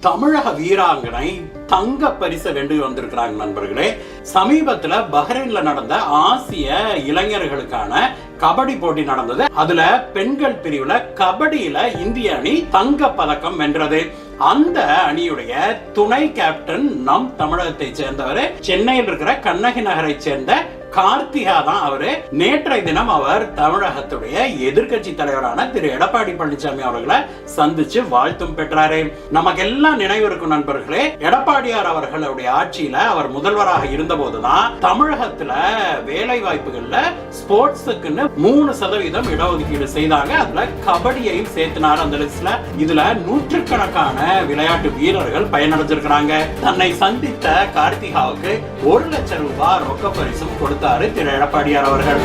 தமிழக வீராங்கனை தங்க பரிசு வென்று வந்திருக்கிறாங்க நண்பர்களே. சமீபத்துல பஹ்ரைன்ல நடந்த ஆசிய இளைஞர்களுக்கான கபடி போட்டி நடந்தது. அதுல பெண்கள் பிரிவுல கபடியில இந்திய அணி தங்க பதக்கம் வென்றது. அந்த அணியுடைய துணை கேப்டன் நம் தமிழகத்தை சேர்ந்தவர், சென்னையில் இருக்கிற கண்ணகி நகரை சேர்ந்த கார்த்திகா தான் அவரு. நேற்றைய தினம் அவர் தமிழகத்துடைய எதிர்கட்சி தலைவரான திரு எடப்பாடி பழனிசாமி அவர்களை சந்திச்சு வாழ்த்தும் பெற்றாரு. நமக்கு எல்லாம் நினைவு இருக்கும் நண்பர்களே, எடப்பாடியார் அவர்களுடைய ஆட்சியில அவர் முதல்வராக இருந்த போதுதான் தமிழகத்துல வேலை வாய்ப்புகள்ல ஸ்போர்ட்ஸுக்குன்னு 3% இடஒதுக்கீடு செய்தாங்க. அதுல கபடியையும் சேர்த்தினார் அந்த லிஸ்ட்ல. இதுல நூற்றுக்கணக்கான விளையாட்டு வீரர்கள் பயனடைஞ்சிருக்கிறாங்க. தன்னை சந்தித்த கார்த்திகாவுக்கு 1 லட்சம் ரூபாய் ரொக்க பரிசும் கொடுத்தாரு திரு எடப்பாடியார் அவர்கள்.